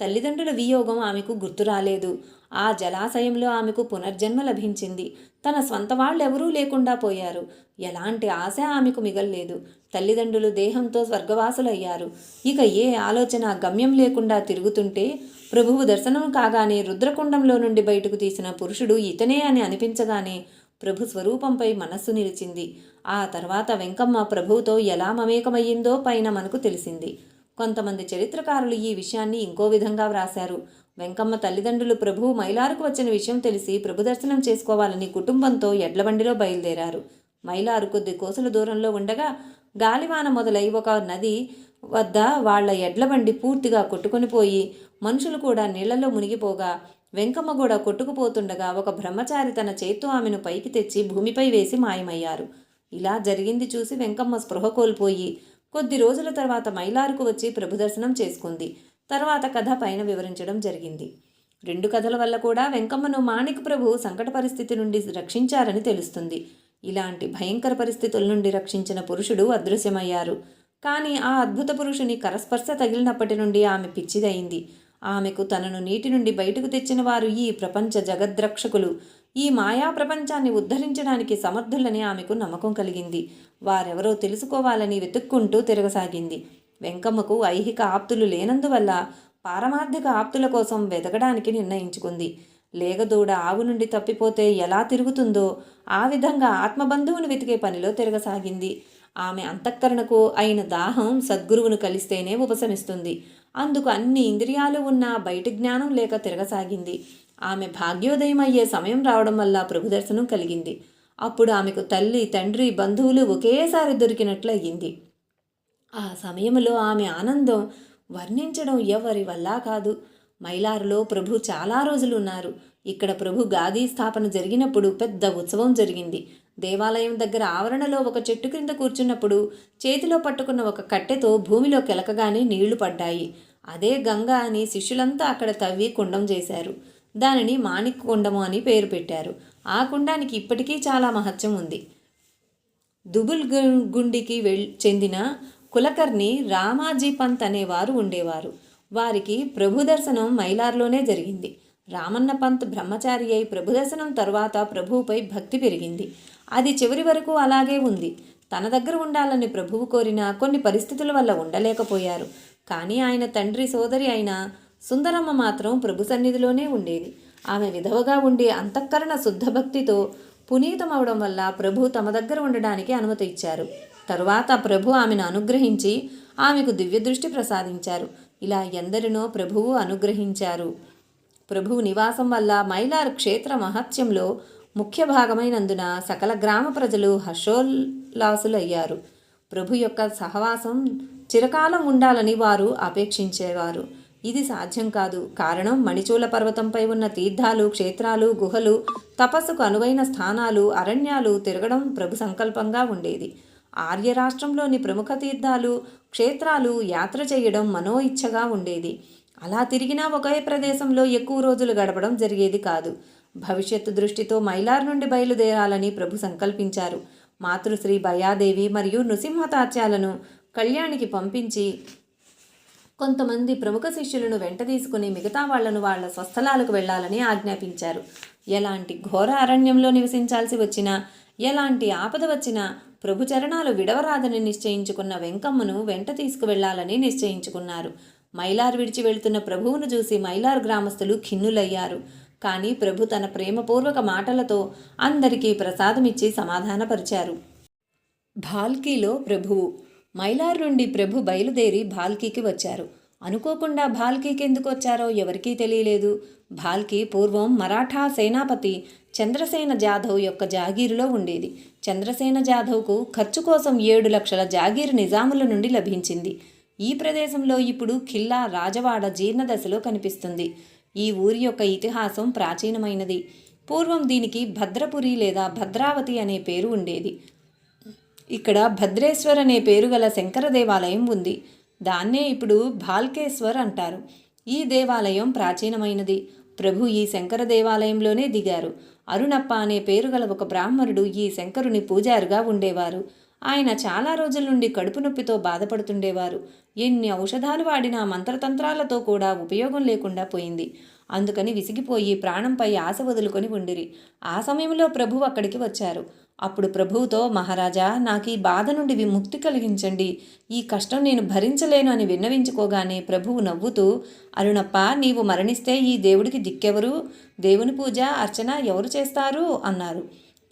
[SPEAKER 1] తల్లిదండ్రుల వియోగం ఆమెకు గుర్తు రాలేదు. ఆ జలాశయంలో ఆమెకు పునర్జన్మ లభించింది. తన స్వంత వాళ్ళెవరూ లేకుండా పోయారు. ఎలాంటి ఆశ ఆమెకు మిగల్లేదు. తల్లిదండ్రులు దేహంతో స్వర్గవాసులయ్యారు. ఇక ఏ ఆలోచన గమ్యం లేకుండా తిరుగుతుంటే ప్రభువు దర్శనం కాగానే రుద్రకుండంలో నుండి బయటకు తీసిన పురుషుడు ఇతనే అని అనిపించగానే ప్రభు స్వరూపంపై మనస్సు నిలిచింది. ఆ తర్వాత వెంకమ్మ ప్రభువుతో ఎలా మమేకమయ్యిందో పైన మనకు తెలిసింది. కొంతమంది చరిత్రకారులు ఈ విషయాన్ని ఇంకో విధంగా వ్రాశారు. వెంకమ్మ తల్లిదండ్రులు ప్రభువు మైలారుకు వచ్చిన విషయం తెలిసి ప్రభు దర్శనం చేసుకోవాలని కుటుంబంతో ఎడ్లబండిలో బయలుదేరారు. మైలారు కొద్ది కోసల దూరంలో ఉండగా గాలివాన మొదలై ఒక నది వద్ద వాళ్ల ఎడ్లబండి పూర్తిగా కొట్టుకొనిపోయి మనుషులు కూడా నీళ్లలో మునిగిపోగా వెంకమ్మ కూడా కొట్టుకుపోతుండగా ఒక బ్రహ్మచారి తన చేత్తో ఆమెను పైకి తెచ్చి భూమిపై వేసి మాయమయ్యారు. ఇలా జరిగింది చూసి వెంకమ్మ స్పృహ కోల్పోయి కొద్ది రోజుల తర్వాత మైలారుకు వచ్చి ప్రభు దర్శనం చేసుకుంది. తర్వాత కథ పైన వివరించడం జరిగింది. 2 కథల వల్ల కూడా వెంకమ్మను మాణిక్ ప్రభు సంకట పరిస్థితి నుండి రక్షించారని తెలుస్తుంది. ఇలాంటి భయంకర పరిస్థితుల నుండి రక్షించిన పురుషుడు అదృశ్యమయ్యారు. కానీ ఆ అద్భుత పురుషుని కరస్పర్శ తగిలినప్పటి నుండి ఆమె పిచ్చిదయింది. ఆమెకు తనను నీటి నుండి బయటకు తెచ్చిన వారు ఈ ప్రపంచ జగద్రక్షకులు, ఈ మాయా ప్రపంచాన్ని ఉద్ధరించడానికి సమర్థులని ఆమెకు నమ్మకం కలిగింది. వారెవరో తెలుసుకోవాలని వెతుక్కుంటూ తిరగసాగింది. వెంకమ్మకు ఐహిక ఆప్తులు లేనందువల్ల పారమార్థిక ఆప్తుల కోసం వెతకడానికి నిర్ణయించుకుంది. లేగదూడ ఆవు నుండి తప్పిపోతే ఎలా తిరుగుతుందో ఆ విధంగా ఆత్మబంధువును వెతికే పనిలో తిరగసాగింది. ఆమె అంతఃకరణకు అయిన దాహం సద్గురువును కలిస్తేనే ఉపశమిస్తుంది. అందుకు అన్ని ఇంద్రియాలు ఉన్నా బయటి జ్ఞానం లేక తిరగసాగింది. ఆమె భాగ్యోదయం అయ్యే సమయం రావడం వల్ల ప్రభు దర్శనం కలిగింది. అప్పుడు ఆమెకు తల్లి, తండ్రి, బంధువులు ఒకేసారి దొరికినట్లు అయ్యింది. ఆ సమయంలో ఆమె ఆనందం వర్ణించడం ఎవరి వల్ల కాదు. మైలారులో ప్రభు చాలా రోజులు ఉన్నారు. ఇక్కడ ప్రభు గాదీ స్థాపన జరిగినప్పుడు పెద్ద ఉత్సవం జరిగింది. దేవాలయం దగ్గర ఆవరణలో ఒక చెట్టు క్రింద కూర్చున్నప్పుడు చేతిలో పట్టుకున్న ఒక కట్టెతో భూమిలో కెలకగానే నీళ్లు పడ్డాయి. అదే గంగా అని శిష్యులంతా అక్కడ తవ్వి కుండం చేశారు. దానిని మాణిక్ కుండము అని పేరు పెట్టారు. ఆ కుండానికి ఇప్పటికీ చాలా మహత్యం ఉంది. దుబుల్ గుండికి చెందిన కులకర్ణి రామాజీ పంత్ అనేవారు ఉండేవారు. వారికి ప్రభు దర్శనం మైలార్లోనే జరిగింది. రామన్న పంత్ బ్రహ్మచారి అయి ప్రభు దర్శనం తరువాత ప్రభువుపై భక్తి పెరిగింది. అది చివరి వరకు అలాగే ఉంది. తన దగ్గర ఉండాలని ప్రభువు కోరిన కొన్ని పరిస్థితుల వల్ల ఉండలేకపోయారు. కానీ ఆయన తండ్రి సోదరి అయిన సుందరమ్మ మాత్రం ప్రభు సన్నిధిలోనే ఉండేది. ఆమె విధవగా ఉండి అంతఃకరణ శుద్ధ భక్తితో పునీతమవడం వల్ల ప్రభు తమ దగ్గర ఉండడానికి అనుమతి ఇచ్చారు. తరువాత ప్రభు ఆమెను అనుగ్రహించి ఆమెకు దివ్య దృష్టి ప్రసాదించారు. ఇలా ఎందరినో ప్రభువు అనుగ్రహించారు. ప్రభువు నివాసం వల్ల మైలార్ క్షేత్ర మహత్యంలో ముఖ్య భాగమైనందున సకల గ్రామ ప్రజలు హర్షోల్లాసులయ్యారు. ప్రభు యొక్క సహవాసం చిరకాలం ఉండాలని వారు అపేక్షించేవారు. ఇది సాధ్యం కాదు. కారణం మణిచూల పర్వతంపై ఉన్న తీర్థాలు, క్షేత్రాలు, గుహలు, తపస్సుకు అనువైన స్థానాలు, అరణ్యాలు తిరగడం ప్రభు సంకల్పంగా ఉండేది. ఆర్య రాష్ట్రంలోని ప్రముఖ తీర్థాలు, క్షేత్రాలు యాత్ర చేయడం మనో ఇచ్ఛగా ఉండేది. అలా తిరిగినా ఒకే ప్రదేశంలో ఎక్కువ రోజులు గడపడం జరిగేది కాదు. భవిష్యత్తు దృష్టితో మైలార్ నుండి బయలుదేరాలని ప్రభు సంకల్పించారు. మాతృశ్రీ భయాదేవి మరియు నృసింహతాత్యాలను కళ్యాణికి పంపించి కొంతమంది ప్రముఖ శిష్యులను వెంట తీసుకుని మిగతా వాళ్లను వాళ్ల స్వస్థలాలకు వెళ్లాలని ఆజ్ఞాపించారు. ఎలాంటి ఘోర అరణ్యంలో నివసించాల్సి వచ్చినా, ఎలాంటి ఆపద వచ్చినా ప్రభు చరణాలు విడవరాదని నిశ్చయించుకున్న వెంకమ్మను వెంట తీసుకువెళ్లాలని నిశ్చయించుకున్నారు. మైలార్ విడిచి వెళుతున్న ప్రభువును చూసి మైలార్ గ్రామస్తులు ఖిన్నులయ్యారు. కానీ ప్రభు తన ప్రేమపూర్వక మాటలతో అందరికీ ప్రసాదమిచ్చి సమాధానపరిచారు. భాల్కీలో ప్రభువు. మైలార్ నుండి ప్రభు బయలుదేరి భాల్కీకి వచ్చారు. అనుకోకుండా భాల్కీకి ఎందుకు వచ్చారో ఎవరికీ తెలియలేదు. భాల్కీ పూర్వం మరాఠా సేనాపతి చంద్రసేన జాధవ్ యొక్క జాగీరులో ఉండేది. చంద్రసేన జాధవ్కు ఖర్చు కోసం 7 లక్షల జాగీరు నిజాముల నుండి లభించింది. ఈ ప్రదేశంలో ఇప్పుడు ఖిల్లా రాజవాడ జీర్ణదశలో కనిపిస్తుంది. ఈ ఊరి యొక్క ఇతిహాసం ప్రాచీనమైనది. పూర్వం దీనికి భద్రపురి లేదా భద్రావతి అనే పేరు ఉండేది. ఇక్కడ భద్రేశ్వర్ అనే పేరు గల శంకర దేవాలయం ఉంది. దాన్నే ఇప్పుడు భాల్కేశ్వర్ అంటారు. ఈ దేవాలయం ప్రాచీనమైనది. ప్రభు ఈ శంకర దేవాలయంలోనే దిగారు. అరుణప్ప అనే పేరు గల ఒక బ్రాహ్మణుడు ఈ శంకరుని పూజారిగా ఉండేవారు. ఆయన చాలా రోజుల నుండి కడుపు నొప్పితో బాధపడుతుండేవారు. ఎన్ని ఔషధాలు వాడినా మంత్రతంత్రాలతో కూడా ఉపయోగం లేకుండా పోయింది. అందుకని విసిగిపోయి ప్రాణంపై ఆశ వదులుకొని ఉండిరి. ఆ సమయంలో ప్రభువు అక్కడికి వచ్చారు. అప్పుడు ప్రభువుతో, మహారాజా, నాకు ఈ బాధ నుండి విముక్తి కలిగించండి, ఈ కష్టం నేను భరించలేను అని విన్నవించుకోగానే ప్రభువు నవ్వుతూ, అరుణప్ప, నీవు మరణిస్తే ఈ దేవుడికి దిక్కెవరు? దేవుని పూజ అర్చన ఎవరు చేస్తారు అన్నారు.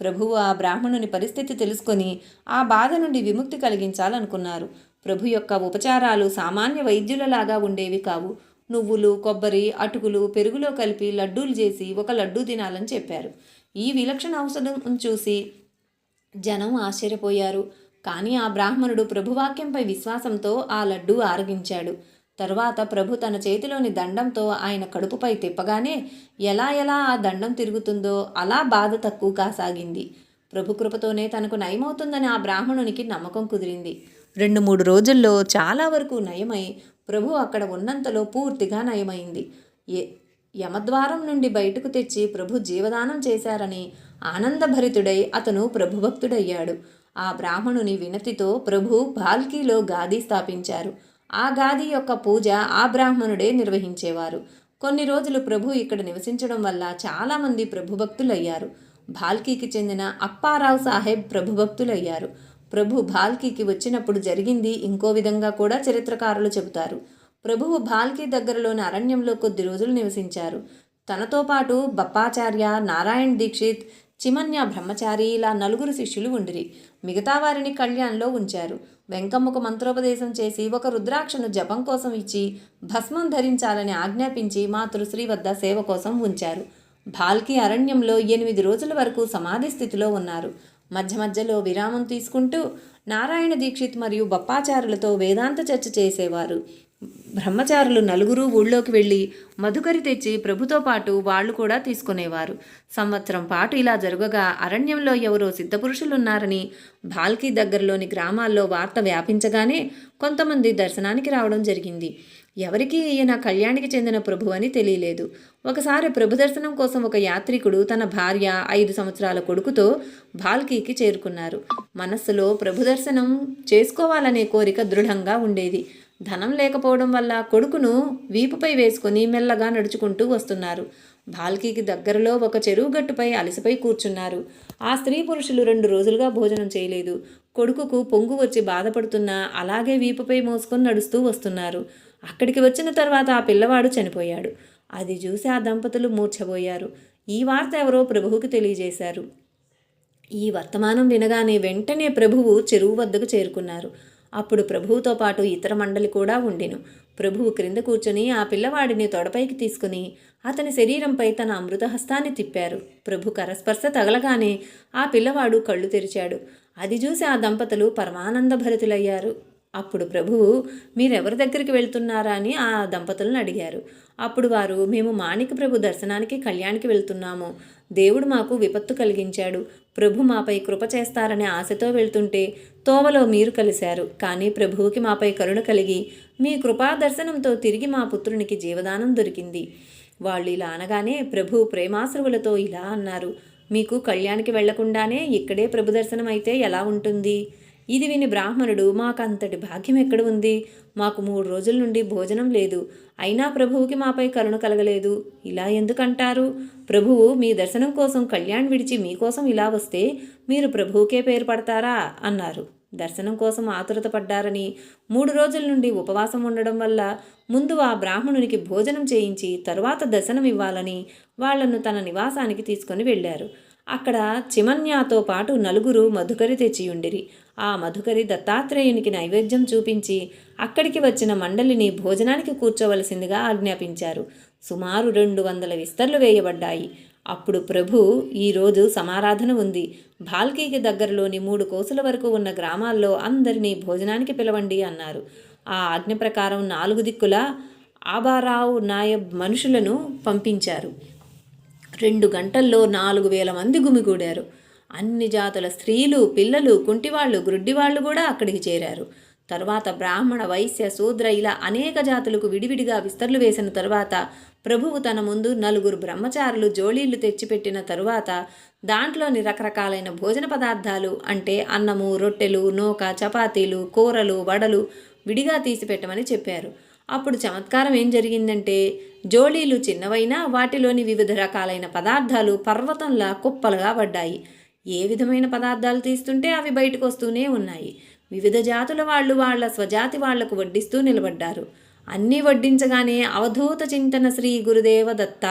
[SPEAKER 1] ప్రభువు ఆ బ్రాహ్మణుని పరిస్థితి తెలుసుకొని ఆ బాధ నుండి విముక్తి కలిగించాలనుకున్నారు. ప్రభు యొక్క ఉపచారాలు సామాన్య వైద్యులలాగా ఉండేవి కావు. నువ్వులు, కొబ్బరి, అటుకులు పెరుగులో కలిపి లడ్డూలు చేసి ఒక లడ్డూ తినాలని చెప్పారు. ఈ విలక్షణ ఔషధం చూసి జనం ఆశ్చర్యపోయారు. కానీ ఆ బ్రాహ్మణుడు ప్రభువాక్యంపై విశ్వాసంతో ఆ లడ్డూ ఆరగించాడు. తరువాత ప్రభు తన చేతిలోని దండంతో ఆయన కడుపుపై తిప్పగానే ఎలా ఆ దండం తిరుగుతుందో అలా బాధ తక్కువ కాసాగింది. ప్రభు కృపతోనే తనకు నయమవుతుందని ఆ బ్రాహ్మణునికి నమ్మకం కుదిరింది. 2-3 రోజుల్లో చాలా వరకు నయమై ప్రభు అక్కడ ఉన్నంతలో పూర్తిగా నయమైంది. యమద్వారం నుండి బయటకు తెచ్చి ప్రభు జీవదానం చేశారని ఆనందభరితుడై అతను ప్రభుభక్తుడయ్యాడు. ఆ బ్రాహ్మణుని వినతితో ప్రభు భాల్కీలో గాది స్థాపించారు. ఆ గాది యొక్క పూజ ఆ బ్రాహ్మణుడే నిర్వహించేవారు. కొన్ని రోజులు ప్రభు ఇక్కడ నివసించడం వల్ల చాలామంది ప్రభుభక్తులయ్యారు. భాల్కీకి చెందిన అప్పారావు సాహెబ్ ప్రభుభక్తులయ్యారు. ప్రభు భాల్కీకి వచ్చినప్పుడు జరిగింది ఇంకో విధంగా కూడా చరిత్రకారులు చెబుతారు. ప్రభువు భాల్కీ దగ్గరలోని అరణ్యంలో కొద్ది రోజులు నివసించారు. తనతో పాటు బప్పాచార్య, నారాయణ్ దీక్షిత్, చిమన్య బ్రహ్మచారి ఇలా 4 శిష్యులు ఉండిరి. మిగతా వారిని కళ్యాణ్లో ఉంచారు. వెంకమ్మకు మంత్రోపదేశం చేసి ఒక రుద్రాక్షను జపం కోసం ఇచ్చి భస్మం ధరించాలని ఆజ్ఞాపించి మాతృశ్రీ వద్ద సేవ కోసం ఉంచారు. భాల్కీ అరణ్యంలో 8 రోజుల వరకు సమాధి స్థితిలో ఉన్నారు. మధ్య మధ్యలో విరామం తీసుకుంటూ నారాయణ దీక్షిత్ మరియు బప్పాచారులతో వేదాంత చర్చ చేసేవారు. బ్రహ్మచారులు 4 ఊళ్ళోకి వెళ్ళి మధుకరి తెచ్చి ప్రభుతో పాటు వాళ్ళు కూడా తీసుకునేవారు. సంవత్సరం పాటు ఇలా జరగగా అరణ్యంలో ఎవరో సిద్ధపురుషులున్నారని భాల్కీ దగ్గరలోని గ్రామాల్లో వార్త వ్యాపించగానే కొంతమంది దర్శనానికి రావడం జరిగింది. ఎవరికీ ఈయన కళ్యాణికి చెందిన ప్రభు అని తెలియలేదు. ఒకసారి ప్రభు దర్శనం కోసం ఒక యాత్రికుడు తన భార్య, 5 సంవత్సరాల కొడుకుతో భాల్కీకి చేరుకున్నారు. మనస్సులో ప్రభు దర్శనం చేసుకోవాలనే కోరిక దృఢంగా ఉండేది. ధనం లేకపోవడం వల్ల కొడుకును వీపుపై వేసుకుని మెల్లగా నడుచుకుంటూ వస్తున్నారు. భాల్కీకి దగ్గరలో ఒక చెరువు గట్టుపై అలసిపై కూర్చున్నారు. ఆ స్త్రీ పురుషులు 2 రోజులుగా భోజనం చేయలేదు. కొడుకుకు పొంగు వచ్చి బాధపడుతున్నా అలాగే వీపుపై మోసుకొని నడుస్తూ వస్తున్నారు. అక్కడికి వచ్చిన తర్వాత ఆ పిల్లవాడు చనిపోయాడు. అది చూసి ఆ దంపతులు మూర్ఛపోయారు. ఈ వార్త ఎవరో ప్రభువుకి తెలియజేశారు. ఈ వర్తమానం వినగానే వెంటనే ప్రభువు చెరువు వద్దకు చేరుకున్నారు. అప్పుడు ప్రభువుతో పాటు ఇతర మండలి కూడా ఉండెను. ప్రభువు క్రింద కూర్చొని ఆ పిల్లవాడిని తొడపైకి తీసుకుని అతని శరీరంపై తన అమృతహస్తాన్ని తిప్పారు. ప్రభు కరస్పర్శ తగలగానే ఆ పిల్లవాడు కళ్ళు తెరిచాడు. అది చూసి ఆ దంపతులు పరమానందభరితులయ్యారు. అప్పుడు ప్రభువు, మీరెవరి దగ్గరికి వెళ్తున్నారా అని ఆ దంపతులను అడిగారు. అప్పుడు వారు, మేము మాణిక ప్రభు దర్శనానికి కళ్యాణ్కి వెళ్తున్నాము. దేవుడు మాకు విపత్తు కలిగించాడు. ప్రభు మాపై కృప చేస్తారనే ఆశతో వెళ్తుంటే తోవలో మీరు కలిశారు. కానీ ప్రభువుకి మాపై కరుణ కలిగి మీ కృపా దర్శనంతో తిరిగి మా పుత్రునికి జీవదానం దొరికింది. వాళ్ళు ఇలా అనగానే ప్రభు ప్రేమాశ్రువులతో ఇలా అన్నారు, మీకు కళ్యాణ్కి వెళ్లకుండానే ఇక్కడే ప్రభు దర్శనం అయితే ఎలా ఉంటుంది? ఇది విని బ్రాహ్మణుడు, మాకంతటి భాగ్యం ఎక్కడ ఉంది? మాకు 3 రోజుల నుండి భోజనం లేదు. అయినా ప్రభువుకి మాపై కరుణ కలగలేదు. ఇలా ఎందుకంటారు? ప్రభువు మీ దర్శనం కోసం కళ్యాణ్ విడిచి మీకోసం ఇలా వస్తే మీరు ప్రభువుకే పేరు పడతారా అన్నారు. దర్శనం కోసం ఆతురత పడ్డారని 3 రోజుల నుండి ఉపవాసం ఉండడం వల్ల ముందు ఆ బ్రాహ్మణునికి భోజనం చేయించి తరువాత దర్శనం ఇవ్వాలని వాళ్లను తన నివాసానికి తీసుకొని వెళ్ళారు. అక్కడ చిమన్యాతో పాటు 4 మధుకరి తెచ్చియుండిరి. ఆ మధుకరి దత్తాత్రేయునికి నైవేద్యం చూపించి అక్కడికి వచ్చిన మండలిని భోజనానికి కూర్చోవలసిందిగా ఆజ్ఞాపించారు. సుమారు 200 విస్తర్లు వేయబడ్డాయి. అప్పుడు ప్రభు, ఈరోజు సమారాధన ఉంది. భాల్కీకి దగ్గరలోని 3 కోసుల వరకు ఉన్న గ్రామాల్లో అందరినీ భోజనానికి పిలవండి అన్నారు. ఆ ఆజ్ఞ ప్రకారం 4 దిక్కుల ఆబారావు నాయబ్ మనుషులను పంపించారు. 2 గంటల్లో 4000 మంది గుమిగూడారు. అన్ని జాతుల స్త్రీలు, పిల్లలు, కుంటివాళ్ళు, గ్రుడ్డివాళ్ళు కూడా అక్కడికి చేరారు. తరువాత బ్రాహ్మణ, వైశ్య, శూద్ర ఇలా అనేక జాతులకు విడివిడిగా విస్తర్లు వేసిన తరువాత ప్రభువు తన ముందు 4 బ్రహ్మచారులు జోళీళ్లు తెచ్చిపెట్టిన తరువాత దాంట్లోని రకరకాలైన భోజన పదార్థాలు అంటే అన్నము, రొట్టెలు, నూక, చపాతీలు, కూరలు, వడలు విడిగా తీసిపెట్టమని చెప్పారు. అప్పుడు చమత్కారం ఏం జరిగిందంటే జోళీలు చిన్నవైనా వాటిలోని వివిధ రకాలైన పదార్థాలు పర్వతంలా కుప్పలుగా పడ్డాయి. ఏ విధమైన పదార్థాలు తీస్తుంటే అవి బయటకు వస్తూనే ఉన్నాయి. వివిధ జాతుల వాళ్ళు వాళ్ళ స్వజాతి వాళ్లకు వడ్డిస్తూ నిలబడ్డారు. అన్నీ వడ్డించగానే అవధూత చింతన శ్రీ గురుదేవ దత్త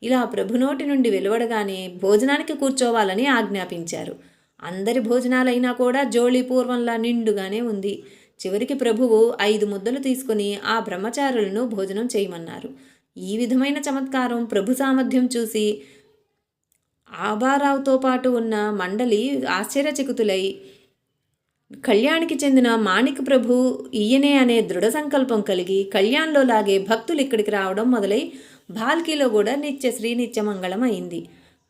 [SPEAKER 1] ఇలా ప్రభునోటి నుండి వెలువడగానే భోజనానికి కూర్చోవాలని ఆజ్ఞాపించారు. అందరి భోజనాలైనా కూడా జోళీ పూర్వంలా నిండుగానే ఉంది. చివరికి ప్రభువు 5 ముద్దలు తీసుకుని ఆ బ్రహ్మచారులను భోజనం చేయమన్నారు. ఈ విధమైన చమత్కారం ప్రభు సామర్థ్యం చూసి ఆబారావుతో పాటు ఉన్న మండలి ఆశ్చర్యచకితులై కళ్యాణ్కి చెందిన మాణిక్ ప్రభు ఈయనే అనే దృఢ సంకల్పం కలిగి కళ్యాణ్లో లాగే భక్తులు ఇక్కడికి రావడం మొదలై భాల్కీలో కూడా నిత్యశ్రీ నిత్యమంగళం అయింది.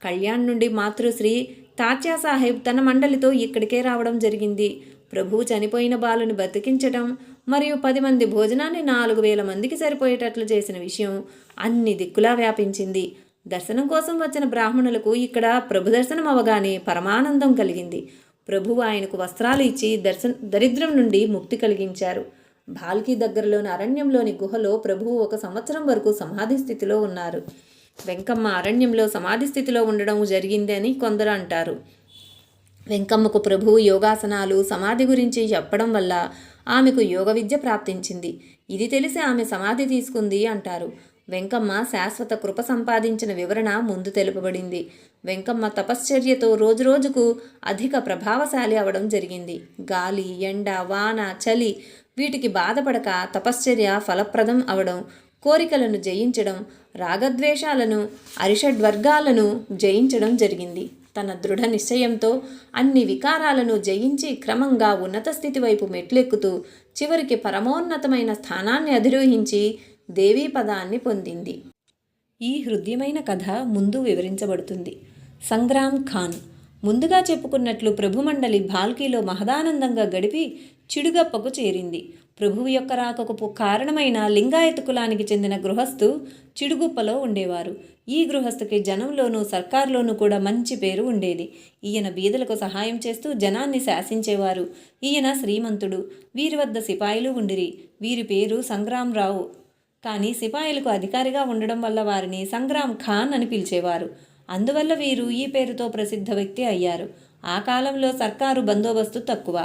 [SPEAKER 1] కళ్యాణ్ నుండి మాతృశ్రీ తాత్యా సాహెబ్ తన మండలితో ఇక్కడికే రావడం జరిగింది. ప్రభువు చనిపోయిన బాలుని బతికించటం మరియు 10 మంది భోజనాన్ని 4000 మందికి సరిపోయేటట్లు చేసిన విషయం అన్ని దిక్కులా వ్యాపించింది. దర్శనం కోసం వచ్చిన బ్రాహ్మణులకు ఇక్కడ ప్రభు దర్శనం అవగానే పరమానందం కలిగింది. ప్రభువు ఆయనకు వస్త్రాలు ఇచ్చి దరిద్రం నుండి ముక్తి కలిగించారు. భాల్కీ దగ్గరలోని అరణ్యంలోని గుహలో ప్రభువు 1 సంవత్సరం వరకు సమాధి స్థితిలో ఉన్నారు. వెంకమ్మ అరణ్యంలో సమాధి స్థితిలో ఉండడం జరిగింది అని కొందరు అంటారు. వెంకమ్మకు ప్రభువు యోగాసనాలు, సమాధి గురించి చెప్పడం వల్ల ఆమెకు యోగ విద్య ప్రాప్తించింది. ఇది తెలిసి ఆమె సమాధి తీసుకుంది అంటారు. వెంకమ్మ శాశ్వత కృప సంపాదించిన వివరణ ముందు తెలుపబడింది. వెంకమ్మ తపశ్చర్యతో రోజురోజుకు అధిక ప్రభావశాలి అవడం జరిగింది. గాలి, ఎండ, వాన, చలి వీటికి బాధపడక తపశ్చర్య ఫలప్రదం అవడం, కోరికలను జయించడం, రాగద్వేషాలను, అరిషడ్వర్గాలను జయించడం జరిగింది. తన దృఢ నిశ్చయంతో అన్ని వికారాలను జయించి క్రమంగా ఉన్నత స్థితి వైపు మెట్లెక్కుతూ చివరికి పరమోన్నతమైన స్థానాన్ని అధిరోహించి దేవీ పదాన్ని పొందింది. ఈ హృదయమైన కథ ముందు వివరించబడుతుంది. సంగ్రామ్ ఖాన్ ముందుగా చెప్పుకున్నట్లు ప్రభుమండలి భాల్కీలో మహదానందంగా గడిపి చిడుగప్పకు చేరింది. ప్రభువు యొక్క రాకకు కారణమైన లింగాయత్ కులానికి చెందిన గృహస్థు చిడుగుప్పలో ఉండేవారు. ఈ గృహస్థుకి జనంలోనూ సర్కారులోనూ కూడా మంచి పేరు ఉండేది. ఈయన బీదలకు సహాయం చేస్తూ జనాన్ని శాసించేవారు. ఈయన శ్రీమంతుడు. వీరి వద్ద సిపాయిలు ఉండిరి. వీరి పేరు సంగ్రామ్ రావు. కానీ సిపాయిలకు అధికారిగా ఉండడం వల్ల వారిని సంగ్రామ్ ఖాన్ అని పిలిచేవారు. అందువల్ల వీరు ఈ పేరుతో ప్రసిద్ధ వ్యక్తి అయ్యారు. ఆ కాలంలో సర్కారు బందోబస్తు తక్కువ.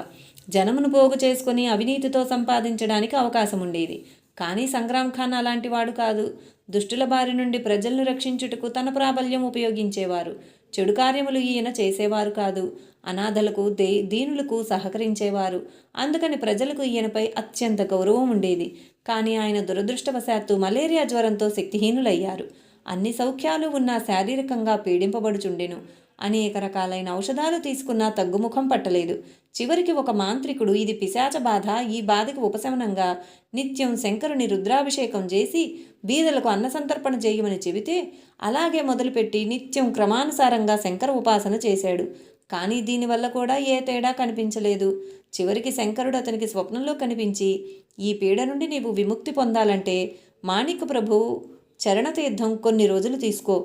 [SPEAKER 1] జనమును పోగు చేసుకుని అవినీతితో సంపాదించడానికి అవకాశం ఉండేది. కానీ సంగ్రామ్ ఖాన్ అలాంటి వాడు కాదు. దుష్టుల బారి నుండి ప్రజలను రక్షించుటకు తన ప్రాబల్యం ఉపయోగించేవారు. చెడు కార్యములు ఈయన చేసేవారు కాదు. అనాథలకు, దీనులకు సహకరించేవారు. అందుకని ప్రజలకు ఈయనపై అత్యంత గౌరవం ఉండేది. కానీ ఆయన దురదృష్టవశాత్తు మలేరియా జ్వరంతో శక్తిహీనులయ్యారు. అన్ని సౌఖ్యాలు ఉన్నా శారీరకంగా పీడింపబడుచుండెను. అనేక రకాలైన ఔషధాలు తీసుకున్నా తగ్గుముఖం పట్టలేదు. చివరికి ఒక మాంత్రికుడు ఇది పిశాచ బాధ, ఈ బాధకు ఉపశమనంగా నిత్యం శంకరుని రుద్రాభిషేకం చేసి బీదలకు అన్నసంతర్పణ చేయమని చెబితే అలాగే మొదలుపెట్టి నిత్యం క్రమానుసారంగా శంకర ఉపాసన చేశాడు. కానీ దీనివల్ల కూడా ఏ తేడా కనిపించలేదు. చివరికి శంకరుడు అతనికి స్వప్నంలో కనిపించి ఈ పీడ నుండి నీవు విముక్తి పొందాలంటే మాణిక్ ప్రభు చరణతీర్థం కొన్ని రోజులు తీసుకో.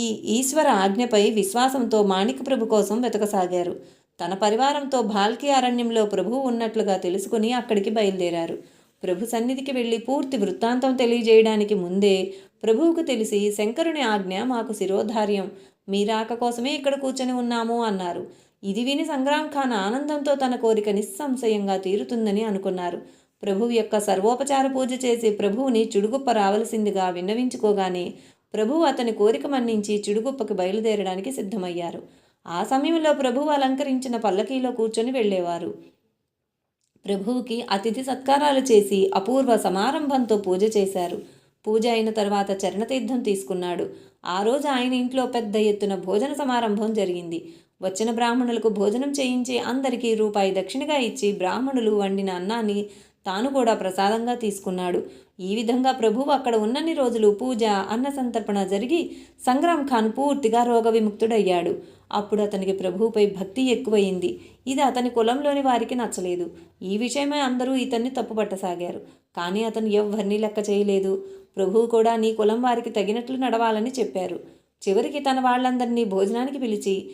[SPEAKER 1] ఈ ఈశ్వర ఆజ్ఞపై విశ్వాసంతో మాణిక్ ప్రభు కోసం వెతకసాగారు. తన పరివారంతో భాల్కీ అరణ్యంలో ప్రభువు ఉన్నట్లుగా తెలుసుకుని అక్కడికి బయలుదేరారు. ప్రభు సన్నిధికి వెళ్ళి పూర్తి వృత్తాంతం తెలియజేయడానికి ముందే ప్రభువుకు తెలిసి శంకరుని ఆజ్ఞ మాకు శిరోధార్యం, మీ రాక కోసమే ఇక్కడ కూర్చొని ఉన్నాము అన్నారు. ఇది విని సంగ్రామ్ ఖాన్ ఆనందంతో తన కోరిక నిస్సంశయంగా తీరుతుందని అనుకున్నారు. ప్రభువు యొక్క సర్వోపచార పూజ చేసి ప్రభువుని చిడుగుప్ప రావలసిందిగా విన్నవించుకోగానే ప్రభువు అతని కోరిక మన్నించి చిడుగుప్పకి బయలుదేరడానికి సిద్ధమయ్యారు. ఆ సమయంలో ప్రభువు అలంకరించిన పల్లకీలో కూర్చొని వెళ్ళేవారు. ప్రభువుకి అతిథి సత్కారాలు చేసి అపూర్వ సమారంభంతో పూజ చేశారు. పూజ అయిన తర్వాత చరణతీర్థం తీసుకున్నాడు. ఆ రోజు ఆయన ఇంట్లో పెద్ద ఎత్తున భోజన సమారంభం జరిగింది. వచ్చిన బ్రాహ్మణులకు భోజనం చేయించి అందరికీ రూపాయి దక్షిణగా ఇచ్చి బ్రాహ్మణులు వండిన అన్నాన్ని తాను కూడా ప్రసాదంగా తీసుకున్నాడు. ఈ విధంగా ప్రభువు అక్కడ ఉన్నన్ని రోజులు పూజ, అన్న సంతర్పణ జరిగి సంగ్రామ్ ఖాన్ పూర్తిగా రోగ విముక్తుడయ్యాడు. అప్పుడు అతనికి ప్రభువుపై భక్తి ఎక్కువయింది. ఇది అతని కులంలోని వారికి నచ్చలేదు. ఈ విషయమై అందరూ ఇతన్ని తప్పుపట్టసాగారు. కానీ అతను ఎవ్వరినీ లెక్క చేయలేదు. ప్రభువు కూడా నీ కులం వారికి తగినట్లు నడవాలని చెప్పారు. చివరికి తన వాళ్ళందరినీ భోజనానికి పిలిచి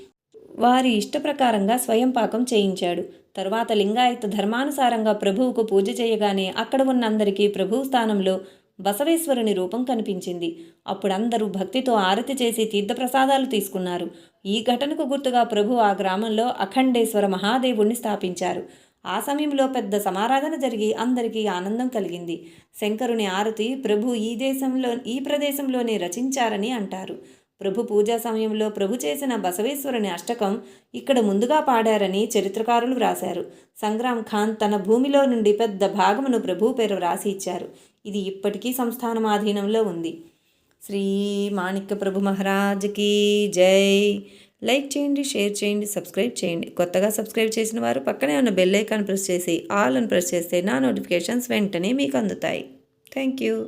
[SPEAKER 1] వారి ఇష్టప్రకారంగా స్వయం పాకం చేయించాడు. తరువాత లింగాయత ధర్మానుసారంగా ప్రభువుకు పూజ చేయగానే అక్కడ ఉన్న అందరికీ ప్రభువు స్థానంలో బసవేశ్వరుని రూపం కనిపించింది. అప్పుడు అందరూ భక్తితో ఆరతి చేసి తీర్థప్రసాదాలు తీసుకున్నారు. ఈ ఘటనకు గుర్తుగా ప్రభు ఆ గ్రామంలో అఖండేశ్వర మహాదేవుణ్ణి స్థాపించారు. ఆ సమయంలో పెద్ద సమారాధన జరిగి అందరికీ ఆనందం కలిగింది. శంకరుని ఆరతి ప్రభు ఈ ప్రదేశంలోనే రచించారని అంటారు. ప్రభు పూజా సమయంలో ప్రభు చేసిన బసవేశ్వరుని అష్టకం ఇక్కడ ముందుగా పాడారని చరిత్రకారులు వ్రాశారు. సంగ్రామ్ ఖాన్ తన భూమిలో నుండి పెద్ద భాగమును ప్రభు పేరు వ్రాసి ఇచ్చారు. ఇది ఇప్పటికీ సంస్థానం ఆధీనంలో ఉంది. శ్రీ మాణిక్య ప్రభు మహారాజ్కి జై. లైక్ చేయండి, షేర్ చేయండి, సబ్స్క్రైబ్ చేయండి. కొత్తగా సబ్స్క్రైబ్ చేసిన వారు పక్కనే ఉన్న బెల్ ఐకాన్ ప్రెస్ చేసి ఆల్ అని ప్రెస్ చేస్తే నా నోటిఫికేషన్స్ వెంటనే మీకు అందుతాయి. Thank you.